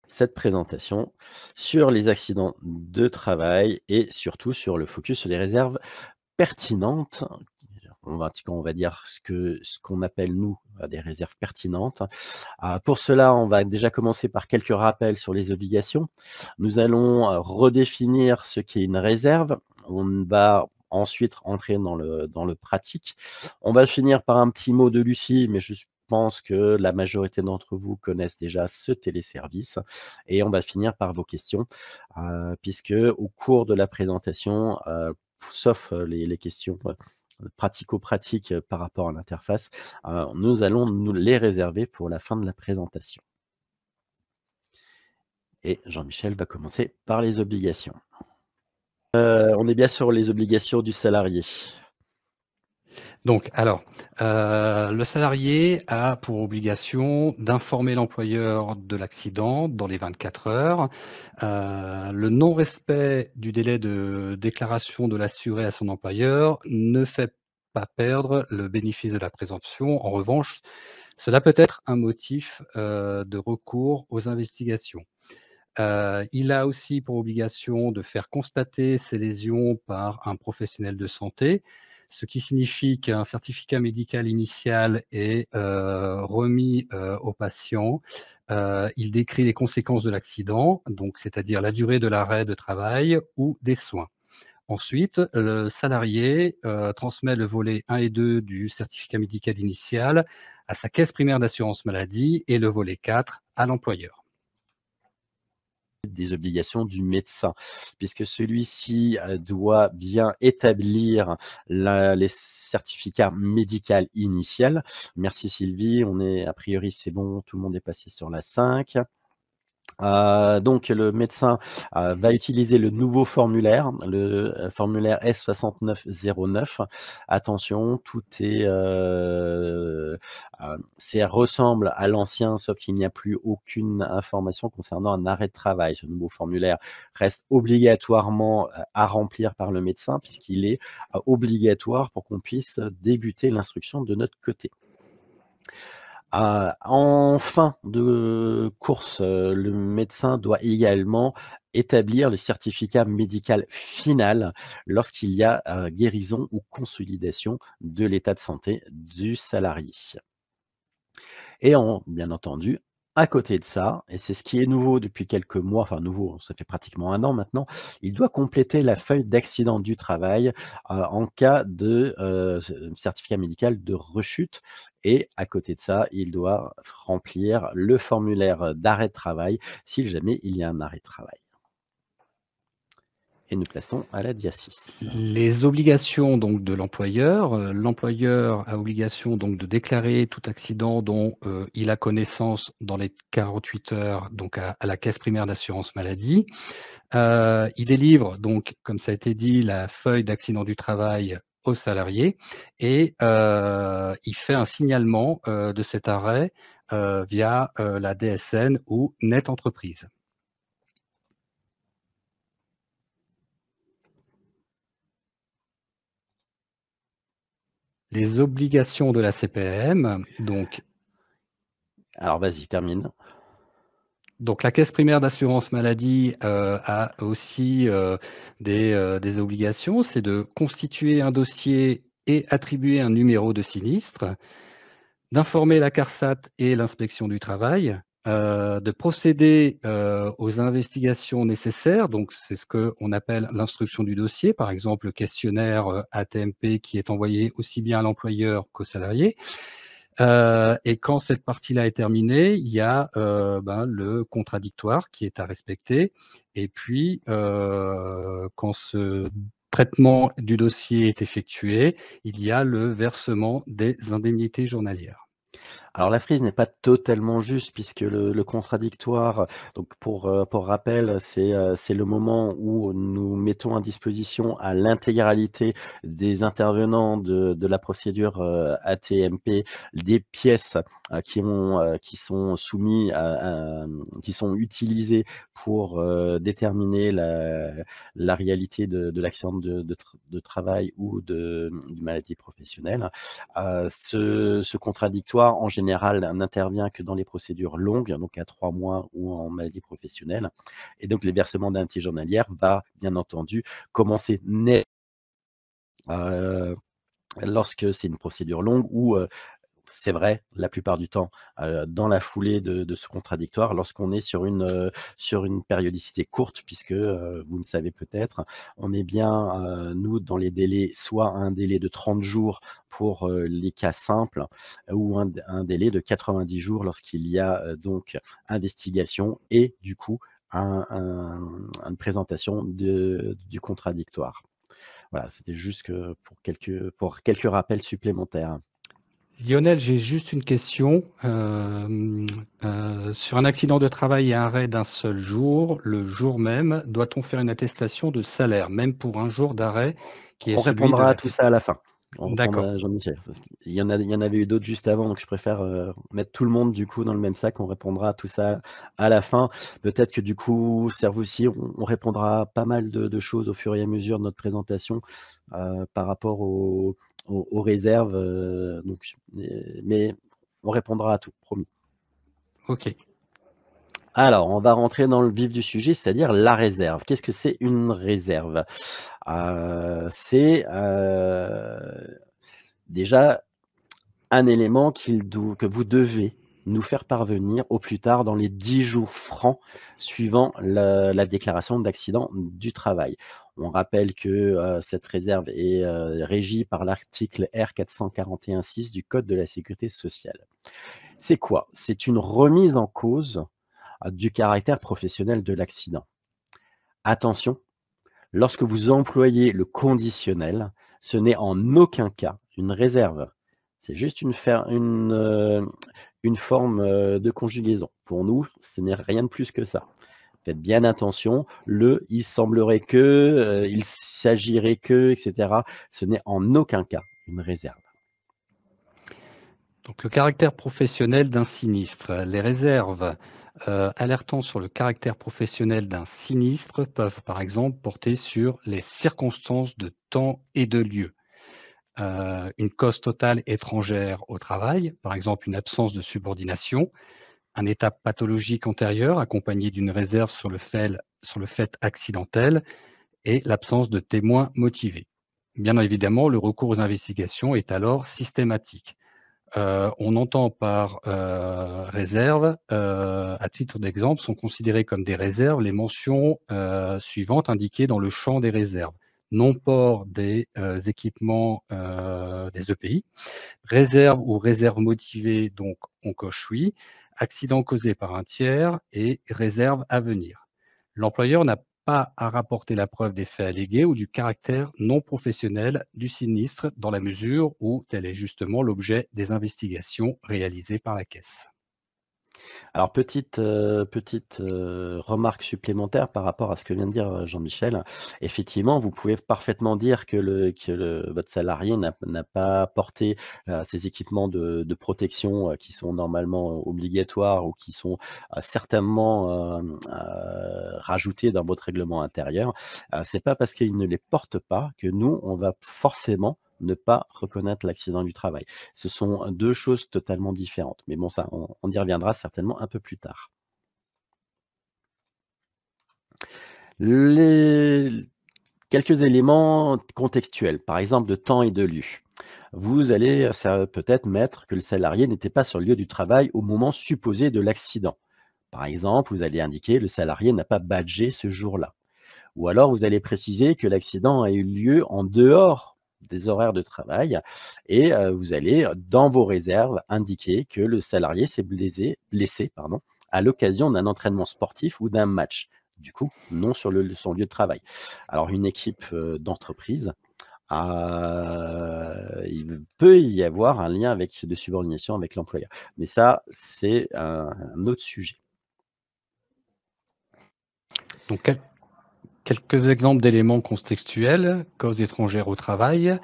cette présentation sur les accidents de travail et surtout sur le focus sur les réserves pertinentes. On va dire ce qu'on appelle nous, des réserves pertinentes. Pour cela, on va déjà commencer par quelques rappels sur les obligations. Nous allons, redéfinir ce qu'est une réserve. On va ensuite rentrer dans le pratique. On va finir par un petit mot de Lucie, mais je pense que la majorité d'entre vous connaissent déjà ce téléservice et on va finir par vos questions, puisque au cours de la présentation, sauf, les questions, pratico-pratiques, par rapport à l'interface, nous allons nous les réserver pour la fin de la présentation. Et Jean-Michel va commencer par les obligations. On est bien sur les obligations du salarié. Donc, alors, le salarié a pour obligation d'informer l'employeur de l'accident dans les 24 heures. Le non-respect du délai de déclaration de l'assuré à son employeur ne fait pas perdre le bénéfice de la présomption. En revanche, cela peut être un motif de recours aux investigations. Il a aussi pour obligation de faire constater ces lésions par un professionnel de santé, ce qui signifie qu'un certificat médical initial est remis au patient. Il décrit les conséquences de l'accident, donc c'est-à-dire la durée de l'arrêt de travail ou des soins. Ensuite, le salarié transmet le volet 1 et 2 du certificat médical initial à sa caisse primaire d'assurance maladie et le volet 4 à l'employeur. Des obligations du médecin, puisque celui-ci, doit bien établir les certificats médical initial. Merci Sylvie, on est a priori c'est bon, tout le monde est passé sur la 5. Donc le médecin, va utiliser le nouveau formulaire, le, formulaire S6909. Attention, tout est, c'est ressemble à l'ancien, sauf qu'il n'y a plus aucune information concernant un arrêt de travail. Ce nouveau formulaire reste obligatoirement, à remplir par le médecin puisqu'il est, obligatoire pour qu'on puisse débuter l'instruction de notre côté. En fin de course, le médecin doit également établir le certificat médical final lorsqu'il y a, guérison ou consolidation de l'état de santé du salarié. Et bien entendu, à côté de ça, et c'est ce qui est nouveau depuis quelques mois, enfin nouveau, ça fait pratiquement 1 an maintenant, il doit compléter la feuille d'accident du travail, en cas de, certificat médical de rechute et à côté de ça, il doit remplir le formulaire d'arrêt de travail si jamais il y a un arrêt de travail. Et nous passons à la dia 6. Les obligations donc de l'employeur, l'employeur a obligation donc de déclarer tout accident dont, il a connaissance dans les 48 heures donc à la caisse primaire d'assurance maladie. Il délivre donc, comme ça a été dit, la feuille d'accident du travail au salarié et il fait un signalement, de cet arrêt, via, la DSN ou Net Entreprise. Les obligations de la CPAM, Alors vas-y, termine. donc la caisse primaire d'assurance maladie, a aussi, des obligations. C'est de constituer un dossier et attribuer un numéro de sinistre, d'informer la CARSAT et l'inspection du travail, de procéder, aux investigations nécessaires, donc c'est ce qu'on appelle l'instruction du dossier, par exemple le questionnaire, AT-MP qui est envoyé aussi bien à l'employeur qu'au salarié. Et quand cette partie-là est terminée, il y a, le contradictoire qui est à respecter et puis, quand ce traitement du dossier est effectué, il y a le versement des indemnités journalières. Alors la frise n'est pas totalement juste puisque le contradictoire, donc pour rappel, c'est le moment où nous mettons à disposition à l'intégralité des intervenants de la procédure, AT-MP des pièces, qui sont soumis qui sont utilisées pour, déterminer la réalité de l'accident de travail ou d'une maladie professionnelle. Ce contradictoire en général général, n'intervient que dans les procédures longues, donc à 3 mois ou en maladie professionnelle. Et donc les versements d'indemnités journalières va bien entendu commencer heu, lorsque c'est une procédure longue ou, c'est vrai, la plupart du temps, dans la foulée de ce contradictoire, lorsqu'on est sur une périodicité courte puisque, vous le savez peut-être, on est bien, nous, dans les délais, soit un délai de 30 jours pour, les cas simples ou un délai de 90 jours lorsqu'il y a, donc investigation et du coup une présentation du contradictoire. Voilà, c'était juste que pour quelques rappels supplémentaires. Lionel, j'ai juste une question. Sur un accident de travail et arrêt d'un seul jour, le jour même, doit-on faire une attestation de salaire, même pour un jour d'arrêt qui est On celui de répondra à tout ça à la fin. On D'accord, répondra à Jean-Michel, parce qu'il y en avait eu d'autres juste avant, donc je préfère, mettre tout le monde du coup dans le même sac. On répondra à tout ça à la fin. Peut-être que du coup, Serve aussi, on répondra à pas mal de choses au fur et à mesure de notre présentation, par rapport aux réserves, donc mais on répondra à tout, promis. OK. Alors, on va rentrer dans le vif du sujet, c'est-à-dire la réserve. Qu'est-ce que c'est une réserve? C'est, déjà un élément que vous devez nous faire parvenir au plus tard dans les 10 jours francs suivant la déclaration d'accident du travail. On rappelle que, cette réserve est, régie par l'article R 441-6 du code de la sécurité sociale. C'est quoi? C'est une remise en cause, du caractère professionnel de l'accident. Attention, lorsque vous employez le conditionnel, ce n'est en aucun cas une réserve. C'est juste une forme, de conjugaison. Pour nous, ce n'est rien de plus que ça. Faites bien attention, «il semblerait que», «il s'agirait que» et cetera, ce n'est en aucun cas une réserve. Donc le caractère professionnel d'un sinistre. Les réserves, alertant sur le caractère professionnel d'un sinistre peuvent, par exemple, porter sur les circonstances de temps et de lieu. Une cause totale étrangère au travail, par exemple une absence de subordination, un état pathologique antérieur accompagné d'une réserve sur le fait accidentel et l'absence de témoins motivés. Bien évidemment, le recours aux investigations est alors systématique. On entend par, réserve, à titre d'exemple, sont considérées comme des réserves les mentions, suivantes indiquées dans le champ des réserves. Non-port des, équipements, des EPI, réserve ou réserve motivée, donc on coche oui, accident causé par un tiers et réserve à venir. L'employeur n'a pas à rapporter la preuve des faits allégués ou du caractère non professionnel du sinistre dans la mesure où tel est justement l'objet des investigations réalisées par la caisse. Alors petite, remarque supplémentaire par rapport à ce que vient de dire, Jean-Michel. Effectivement, vous pouvez parfaitement dire que votre salarié n'a pas porté, ces équipements de protection, qui sont normalement obligatoires ou qui sont, certainement, rajoutés dans votre règlement intérieur. C'est pas parce qu'il ne les porte pas que nous, on va forcément ne pas reconnaître l'accident du travail. Ce sont 2 choses totalement différentes. Mais bon, ça, on y reviendra certainement un peu plus tard. Les quelques éléments contextuels, par exemple de temps et de lieu. Vous allez ça peut-être mettre que le salarié n'était pas sur le lieu du travail au moment supposé de l'accident. Par exemple, vous allez indiquer: «Le salarié n'a pas badgé ce jour-là». Ou alors vous allez préciser que l'accident a eu lieu en dehors des horaires de travail et vous allez, dans vos réserves, indiquer que le salarié s'est blessé, pardon, à l'occasion d'un entraînement sportif ou d'un match. Du coup, non sur son lieu de travail. Alors une équipe, d'entreprise, il peut y avoir un lien de subordination avec l'employeur. Mais ça, c'est un autre sujet. Donc quelques exemples d'éléments contextuels, cause étrangère au travail.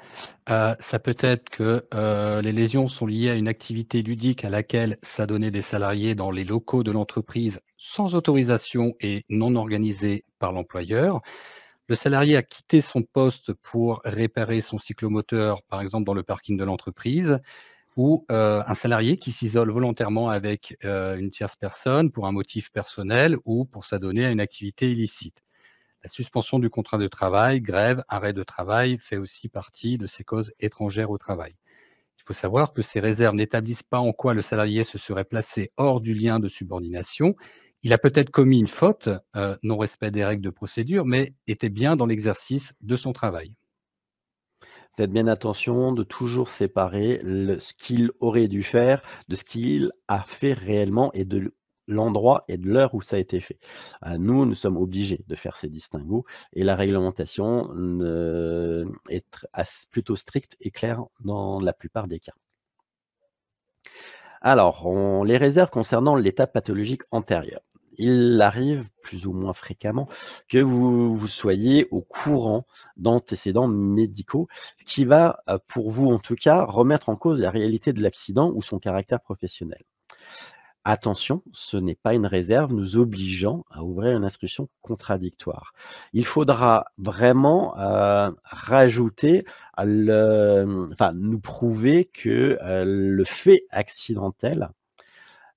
Ça peut être que, les lésions sont liées à une activité ludique à laquelle s'adonnaient des salariés dans les locaux de l'entreprise sans autorisation et non organisés par l'employeur. Le salarié a quitté son poste pour réparer son cyclomoteur, par exemple dans le parking de l'entreprise. ou un salarié qui s'isole volontairement avec une tierce personne pour un motif personnel ou pour s'adonner à une activité illicite. La suspension du contrat de travail, grève, arrêt de travail fait aussi partie de ces causes étrangères au travail. Il faut savoir que ces réserves n'établissent pas en quoi le salarié se serait placé hors du lien de subordination. Il a peut-être commis une faute, non-respect des règles de procédure, mais était bien dans l'exercice de son travail. Faites bien attention de toujours séparer ce qu'il aurait dû faire de ce qu'il a fait réellement et de l'endroit et de l'heure où ça a été fait. Nous sommes obligés de faire ces distinguos et la réglementation est plutôt stricte et claire dans la plupart des cas. Alors, les réserves concernant l'état pathologique antérieur. Il arrive plus ou moins fréquemment que vous soyez au courant d'antécédents médicaux, ce qui va, pour vous en tout cas, remettre en cause la réalité de l'accident ou son caractère professionnel. Attention, ce n'est pas une réserve nous obligeant à ouvrir une instruction contradictoire. Il faudra vraiment, rajouter nous prouver que, le fait accidentel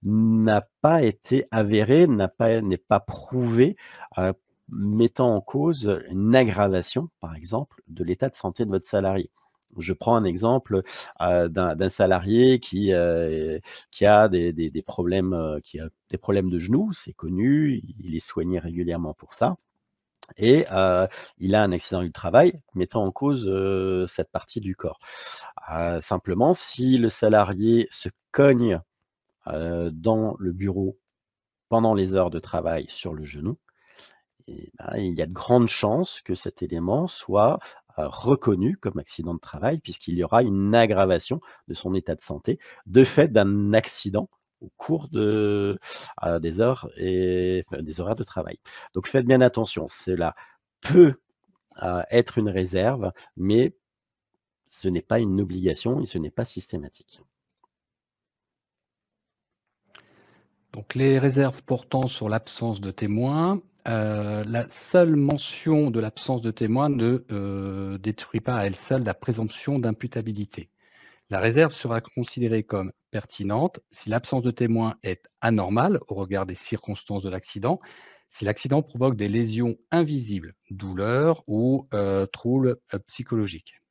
n'a pas été avéré, n'est pas prouvé, heu, mettant en cause une aggravation, par exemple, de l'état de santé de votre salarié. Je prends un exemple, d'un salarié qui a des problèmes, qui a des problèmes de genoux, c'est connu, il est soigné régulièrement pour ça et il a un accident du travail mettant en cause, cette partie du corps. Simplement, si le salarié se cogne dans le bureau pendant les heures de travail sur le genou et ben, il y a de grandes chances que cet élément soit, reconnu comme accident de travail puisqu'il y aura une aggravation de son état de santé, de fait d'un accident au cours des heures et enfin, des horaires de travail. Donc faites bien attention, cela peut, être une réserve, mais ce n'est pas une obligation et ce n'est pas systématique. Donc les réserves portant sur l'absence de témoins, la seule mention de l'absence de témoins ne, détruit pas à elle seule la présomption d'imputabilité. La réserve sera considérée comme pertinente si l'absence de témoins est anormale au regard des circonstances de l'accident, si l'accident provoque des lésions invisibles, douleurs ou troubles psychologiques.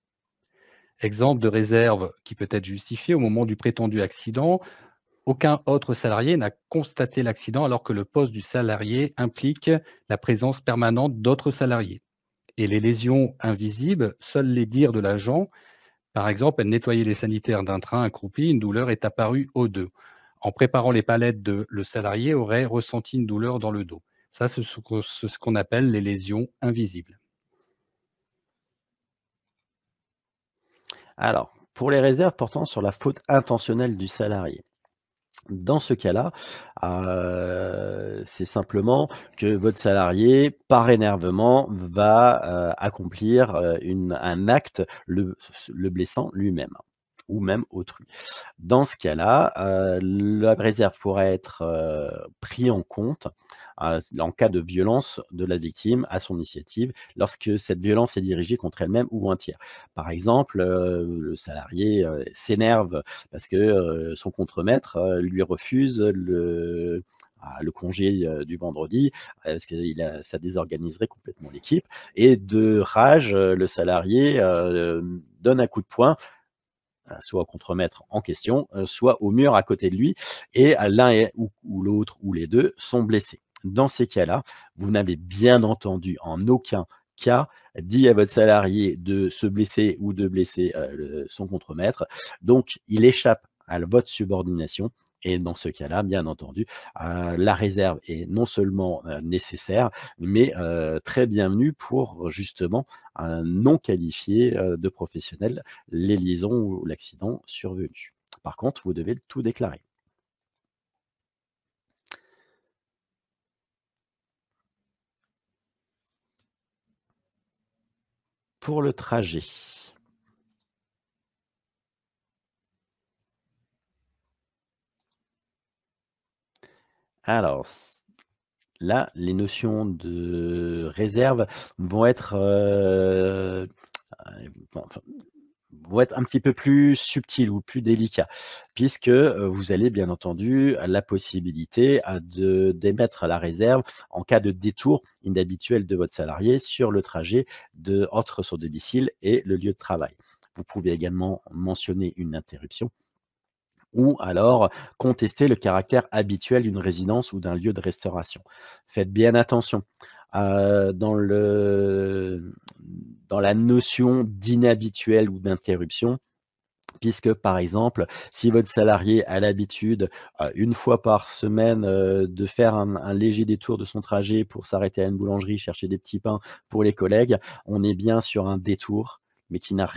Exemple de réserve qui peut être justifiée au moment du prétendu accident, aucun autre salarié n'a constaté l'accident alors que le poste du salarié implique la présence permanente d'autres salariés. Et les lésions invisibles, seuls les dires de l'agent, par exemple, elle nettoyait les sanitaires d'un train accroupi, une douleur est apparue au dos. En préparant les palettes, le salarié aurait ressenti une douleur dans le dos. Ça, c'est ce qu'on appelle les lésions invisibles. Alors, pour les réserves portant sur la faute intentionnelle du salarié. Dans ce cas-là, c'est simplement que votre salarié, par énervement, va, accomplir, un acte le blessant lui-même ou même autrui. Dans ce cas-là, la réserve pourra être, pris en compte, en cas de violence de la victime à son initiative, lorsque cette violence est dirigée contre elle-même ou un tiers. Par exemple, le salarié, s'énerve parce que, son contremaître, lui refuse le congé, du vendredi, parce que ça désorganiserait complètement l'équipe et de rage, le salarié, donne un coup de poing soit au contremaître en question, soit au mur à côté de lui et l'un ou l'autre ou les 2 sont blessés. Dans ces cas-là, vous n'avez bien entendu en aucun cas dit à votre salarié de se blesser ou de blesser, son contremaître. Donc il échappe à votre subordination et dans ce cas-là, bien entendu, la réserve est non seulement, nécessaire, mais très bienvenue pour justement, non qualifier, de professionnel les liaisons ou l'accident survenu. Par contre, vous devez tout déclarer. Pour le trajet, alors là, les notions de réserve vont être, enfin vont être un petit peu plus subtils ou plus délicats, puisque, vous allez bien entendu la possibilité, de d'émettre la réserve en cas de détour inhabituel de votre salarié sur le trajet entre son domicile et le lieu de travail. Vous pouvez également mentionner une interruption ou alors contester le caractère habituel d'une résidence ou d'un lieu de restauration. Faites bien attention, dans la notion d'inhabituel ou d'interruption, puisque, par exemple, si votre salarié a l'habitude, 1 fois par semaine, de faire un léger détour de son trajet pour s'arrêter à une boulangerie, chercher des petits pains pour les collègues, on est bien sur un détour, mais qui n'a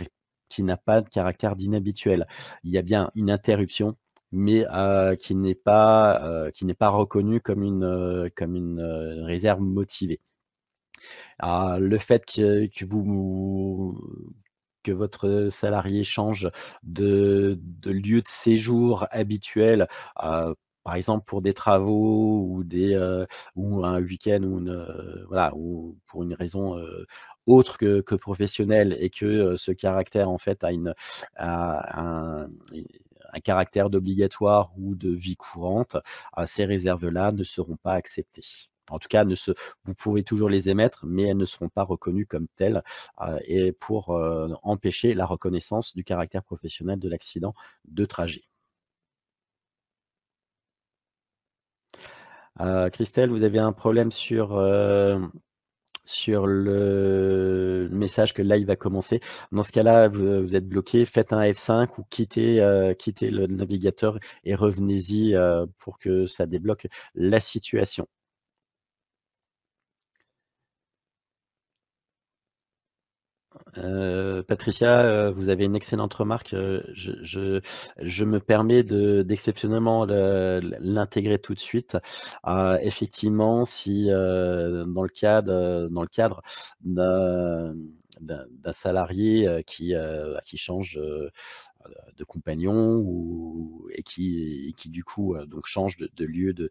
pas de caractère d'inhabituel. Il y a bien une interruption, mais qui n'est pas reconnue comme une, réserve motivée. Le fait que votre salarié change de lieu de séjour habituel, par exemple pour des travaux ou un week-end ou voilà, ou pour une raison, autre que professionnelle et que, ce caractère en fait a un caractère d'obligatoire ou de vie courante, ces réserves-là ne seront pas acceptées. En tout cas, ne se vous pouvez toujours les émettre, mais elles ne seront pas reconnues comme telles, et pour, empêcher la reconnaissance du caractère professionnel de l'accident de trajet. Christelle, vous avez un problème sur le message que là, il va commencer. Dans ce cas-là, vous êtes bloqué, faites un F5 ou quittez le navigateur et revenez-y, pour que ça débloque la situation. Patricia, vous avez une excellente remarque, je me permets d'exceptionnellement l'intégrer tout de suite. Effectivement, si, dans le cadre d'un d'un salarié, qui change, de compagnon et qui du coup, donc change de lieu de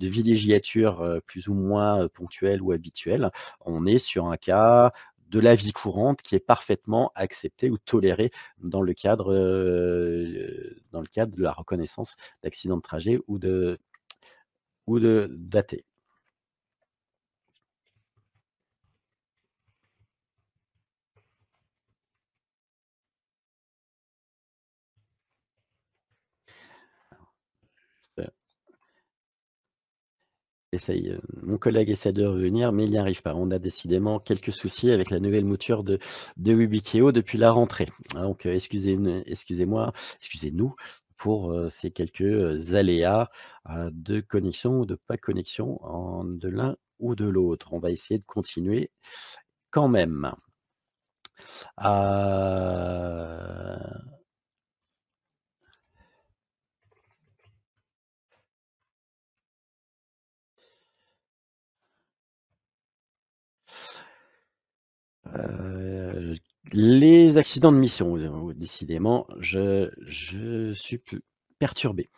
villégiature, plus ou moins, ponctuel ou habituel, on est sur un cas de la vie courante qui est parfaitement accepté ou toléré dans le cadre de la reconnaissance d'accident de trajet ou d'AT. Heu, mon collègue essaie de revenir, mais il n'y arrive pas. On a décidément quelques soucis avec la nouvelle mouture de Webikeo depuis la rentrée. Donc, excusez-nous pour, ces quelques, aléas, de connexion ou de pas connexion de l'un ou de l'autre. On va essayer de continuer quand même. Heu Heu, les accidents de mission, décidément, je suis perturbé.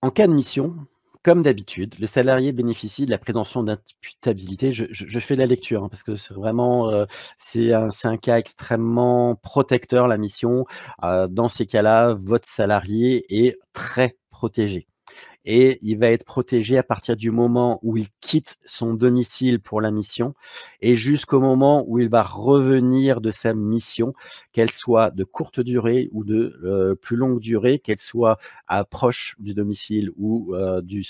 En cas de mission, comme d'habitude, le salarié bénéficie de la présomption d'imputabilité. Je fais la lecture, hein, parce que c'est vraiment, c'est un cas extrêmement protecteur, la mission. Dans ces cas-là, votre salarié est très protégé. Et il va être protégé à partir du moment où il quitte son domicile pour la mission et jusqu'au moment où il va revenir de sa mission, qu'elle soit de courte durée ou de, plus longue durée, qu'elle soit proche du domicile ou, du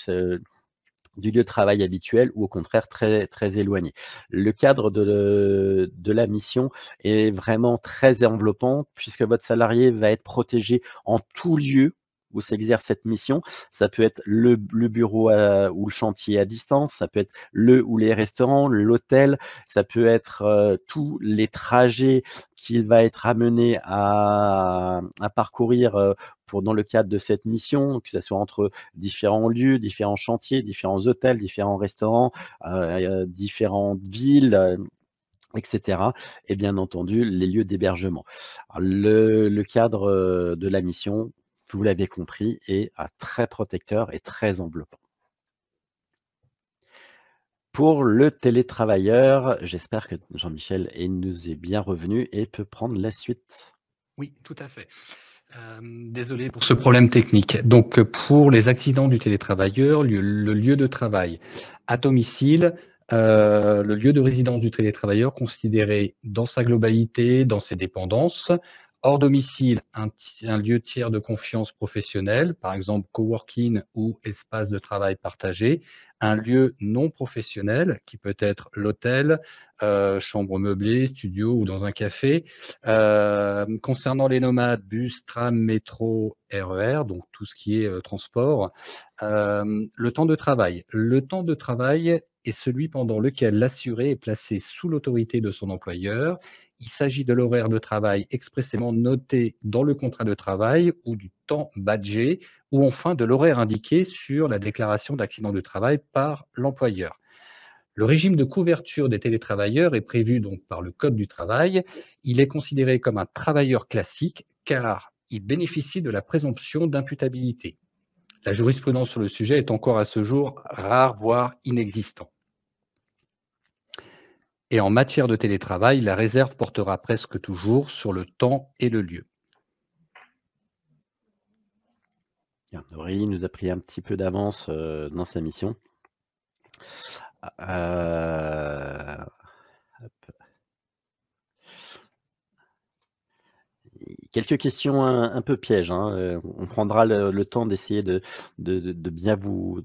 lieu de travail habituel ou au contraire très très éloigné. Le cadre de la mission est vraiment très enveloppant puisque votre salarié va être protégé en tout lieu où s'exerce cette mission. Ça peut être le bureau ou le chantier à distance, ça peut être le ou les restaurants, l'hôtel, ça peut être, tous les trajets qu'il va être amené à parcourir, dans le cadre de cette mission, que ça soit entre différents lieux, différents chantiers, différents hôtels, différents restaurants, différentes villes, et cetera et bien entendu les lieux d'hébergement. Alors le cadre, de la mission, vous l'avez compris, est, très protecteur et très enveloppant. Pour le télétravailleur, j'espère que Jean-Michel nous est bien revenu et peut prendre la suite. Oui, tout à fait. Désolé pour ce problème technique. Donc, pour les accidents du télétravailleur, le lieu de travail à domicile, le lieu de résidence du télétravailleur considéré dans sa globalité, dans ses dépendances. Hors domicile, un lieu tiers de confiance professionnelle, par exemple coworking ou espace de travail partagé. Un lieu non professionnel qui peut être l'hôtel, chambre meublée, studio ou dans un café. Concernant les nomades, bus, tram, métro, RER, donc tout ce qui est transport. Le temps de travail. Le temps de travail est celui pendant lequel l'assuré est placé sous l'autorité de son employeur. Il s'agit de l'horaire de travail expressément noté dans le contrat de travail ou du temps badgé ou enfin de l'horaire indiqué sur la déclaration d'accident de travail par l'employeur. Le régime de couverture des télétravailleurs est prévu donc par le Code du travail. Il est considéré comme un travailleur classique car il bénéficie de la présomption d'imputabilité. La jurisprudence sur le sujet est encore à ce jour rare, voire inexistant. Et en matière de télétravail, la réserve portera presque toujours sur le temps et le lieu. Bien, Aurélie nous a pris un petit peu d'avance dans sa mission. Hop. Quelques questions un peu pièges, hein, on prendra le temps d'essayer de bien vous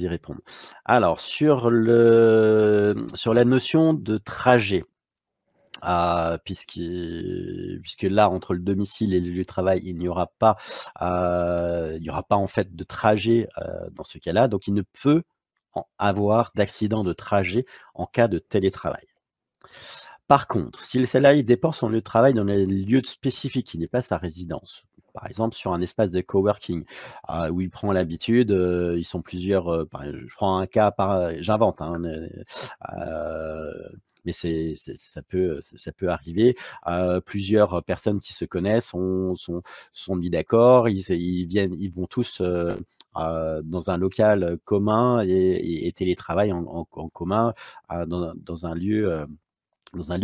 y répondre. Alors sur la notion de trajet, puisque là, entre le domicile et le lieu de travail, il n'y aura pas, en fait de trajet, dans ce cas-là, donc il ne peut avoir d'accident de trajet en cas de télétravail. Par contre, si le salarié dépense son lieu de travail dans un lieu spécifique qui n'est pas sa résidence, par exemple sur un espace de coworking, où il prend l'habitude, ils sont plusieurs, je prends un cas j'invente, hein, mais ça peut arriver. Plusieurs personnes qui se connaissent sont mis d'accord, ils vont tous, dans un local commun et télétravaillent en commun, dans un lieu,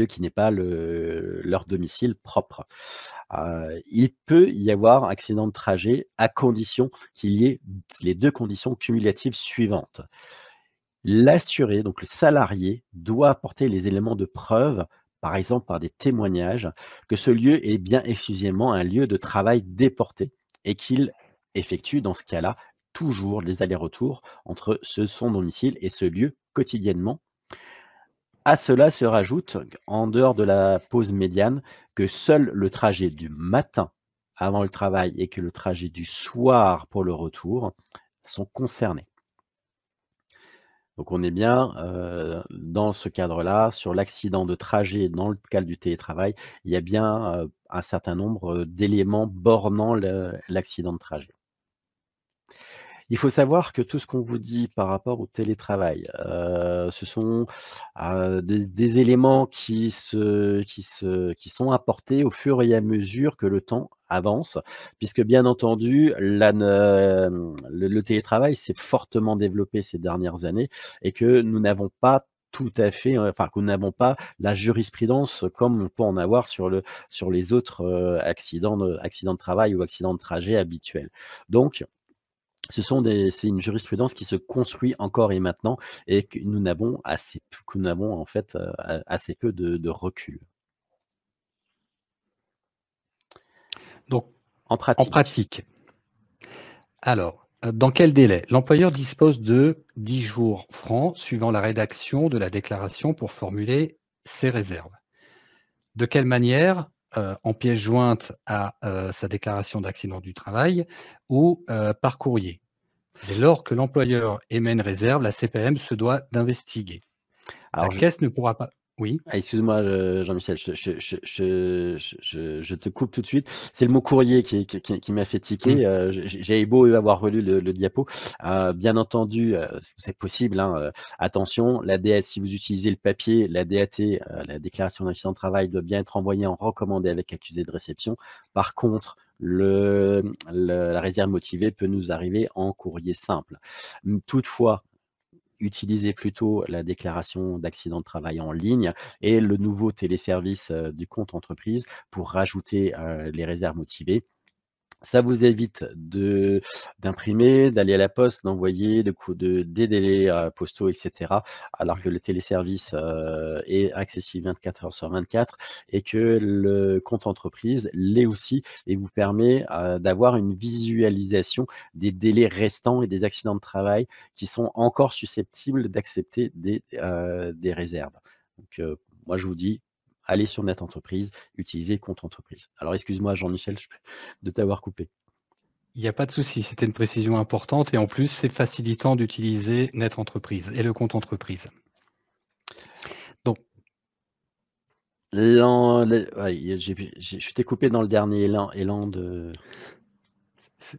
qui n'est pas leur domicile propre. Il peut y avoir accident de trajet à condition qu'il y ait les 2 conditions cumulatives suivantes. L'assuré, donc le salarié, doit apporter les éléments de preuve, par exemple par des témoignages, que ce lieu est bien exclusivement un lieu de travail déporté et qu'il effectue dans ce cas-là toujours les allers-retours entre son domicile et ce lieu quotidiennement. À cela se rajoute, en dehors de la pause médiane, que seul le trajet du matin avant le travail et que le trajet du soir pour le retour sont concernés. Donc on est bien, dans ce cadre-là, sur l'accident de trajet dans le cadre du télétravail, il y a bien, un certain nombre, d'éléments bornant l'accident de trajet. Il faut savoir que tout ce qu'on vous dit par rapport au télétravail, ce sont, des éléments qui sont apportés au fur et à mesure que le temps avance, puisque bien entendu le télétravail s'est fortement développé ces dernières années et que nous n'avons pas tout à fait, enfin que nous n'avons pas la jurisprudence comme on peut en avoir sur les autres, accidents de travail ou accidents de trajet habituels. Donc c'est une jurisprudence qui se construit encore et maintenant et que nous n'avons en fait, assez peu de recul. Donc, En en pratique, pratique, alors, dans quel délai? L'employeur dispose de 10 jours francs suivant la rédaction de la déclaration pour formuler ses réserves. De quelle manière? En pièce jointe à, sa déclaration d'accident du travail ou, par courrier. Dès lors que l'employeur émet une réserve, la CPM se doit d'investiguer. La alors caisse ne pourra pas. Oui? excuse-moi, Jean-Michel, je te coupe tout de suite. C'est le mot courrier qui m'a fait Mmh. tiquer, j'avais beau avoir relu le diapo. Bien entendu, c'est possible, hein, attention, la DA si vous utilisez le papier, la DAT, la déclaration d'accident de travail doit bien être envoyée en recommandé avec accusé de réception. Par contre, la réserve motivée peut nous arriver en courrier simple. Toutefois, utilisez plutôt la déclaration d'accident de travail en ligne et le nouveau téléservice, du compte entreprise pour rajouter, les réserves motivées. Ça vous évite d'imprimer, d'aller à la poste, d'envoyer, des délais, postaux et cetera, alors Oui. que le téléservice, est accessible 24 heures sur 24 et que le compte entreprise l'est aussi et vous permet, d'avoir une visualisation des délais restants et des accidents de travail qui sont encore susceptibles d'accepter des réserves. Donc, moi je vous dis, allez sur Net Entreprise, utilisez le compte entreprise. Alors excuse-moi Jean-Michel, de t'avoir coupé. Il n'y a pas de souci, c'était une précision importante et en plus, c'est facilitant d'utiliser Net Entreprise et le compte entreprise. Donc, Ouais, je t'ai coupé dans le dernier élan de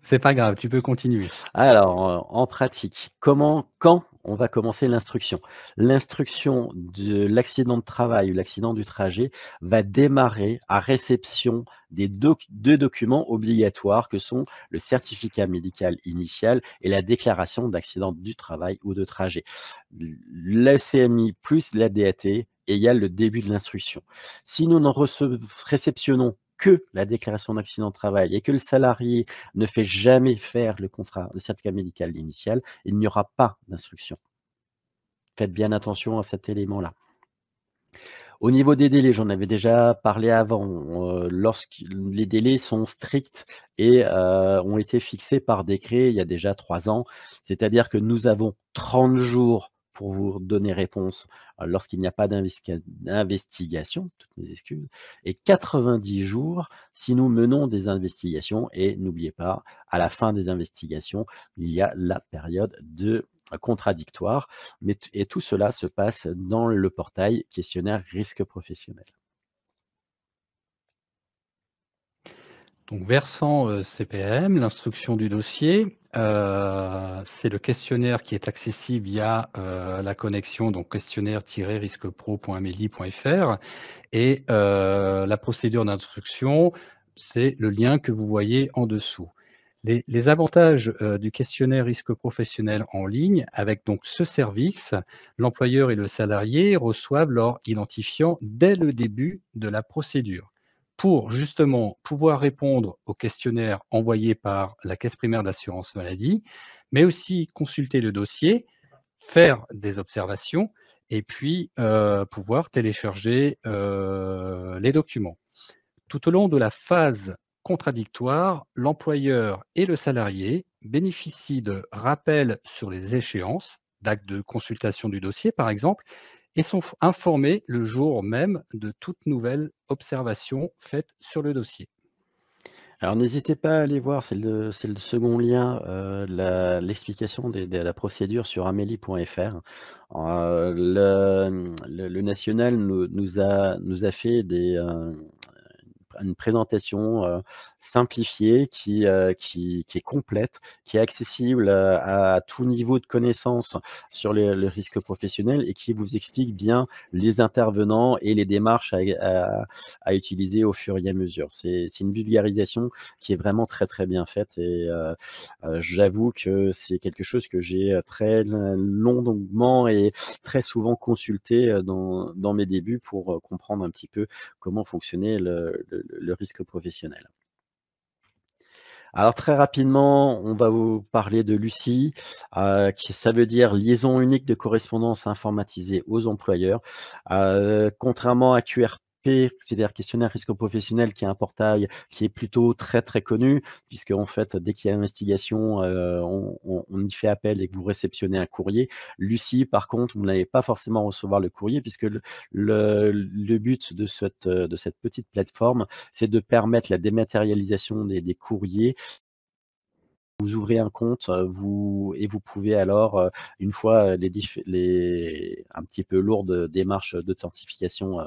c'est pas grave, tu peux continuer. alors, en pratique, quand on va commencer l'instruction? L'instruction de l'accident de travail ou l'accident du trajet va démarrer à réception des 2 documents obligatoires que sont le certificat médical initial et la déclaration d'accident du travail ou de trajet. La CMI plus la DAT égale le début de l'instruction. Si nous n'en réceptionnons que la déclaration d'accident de travail et que le salarié ne fait jamais faire le certificat médical initial, il n'y aura pas d'instruction. Faites bien attention à cet élément-là. Au niveau des délais, j'en avais déjà parlé avant, les délais sont stricts et ont été fixés par décret il y a déjà 3 ans. C'est-à-dire que nous avons 30 jours pour vous donner réponse, lorsqu'il n'y a pas d'investigation, toutes mes excuses, et 90 jours si nous menons des investigations et n'oubliez pas, à la fin des investigations, il y a la période de contradictoire. Et tout cela se passe dans le portail questionnaire risque professionnel. Donc versant, CPM, l'instruction du dossier, c'est le questionnaire qui est accessible via, la connexion donc questionnaire-risquepro.amelie.fr et la procédure d'instruction, c'est le lien que vous voyez en dessous. Les avantages, du questionnaire risque professionnel en ligne avec donc ce service, l'employeur et le salarié reçoivent leur identifiant dès le début de la procédure. Pour justement pouvoir répondre aux questionnaires envoyés par la caisse primaire d'assurance maladie, mais aussi consulter le dossier, faire des observations et puis, pouvoir télécharger, les documents. Tout au long de la phase contradictoire, l'employeur et le salarié bénéficient de rappels sur les échéances, d'actes de consultation du dossier par exemple, et sont informés le jour même de toute nouvelle observation faite sur le dossier. Alors n'hésitez pas à aller voir, c'est le second lien, l'explication de la procédure sur amélie.fr. Le national nous a fait une présentation, simplifiée qui est complète, qui est accessible, à tout niveau de connaissance sur le risque professionnel et qui vous explique bien les intervenants et les démarches à utiliser au fur et à mesure. C'est une vulgarisation qui est vraiment très, très bien faite et j'avoue que c'est quelque chose que j'ai, très longuement et très souvent consulté, dans mes débuts pour, comprendre un petit peu comment fonctionnait le risque professionnel. Alors très rapidement, on va vous parler de l'UCI, qui ça veut dire liaison unique de correspondance informatisée aux employeurs. Contrairement à QRP, c'est-à-dire questionnaire risque professionnel, qui est un portail qui est plutôt très, très connu, puisque en fait, dès qu'il y a investigation, on y fait appel et que vous réceptionnez un courrier. L'UCI, par contre, vous n'allez pas forcément recevoir le courrier puisque le but de cette petite plateforme, c'est de permettre la dématérialisation des courriers. Vous ouvrez un compte, vous pouvez alors, une fois, les un petit peu lourdes démarches d'authentification,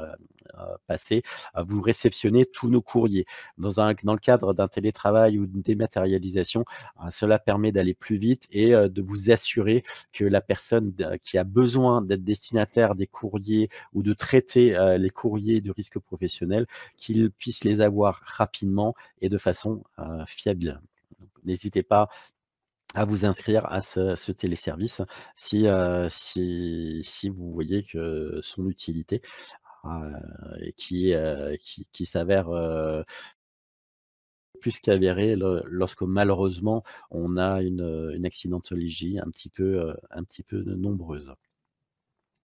passées, vous réceptionnez tous nos courriers. Dans le cadre d'un télétravail ou d'une dématérialisation, cela permet d'aller plus vite et de vous assurer que la personne qui a besoin d'être destinataire des courriers ou de traiter, les courriers de risque professionnel, qu'il puisse les avoir rapidement et de façon, fiable. N'hésitez pas à vous inscrire à ce téléservice si vous voyez que son utilité, heu, qui s'avère, plus qu'avérée lorsque malheureusement on a une accidentologie un petit peu nombreuse.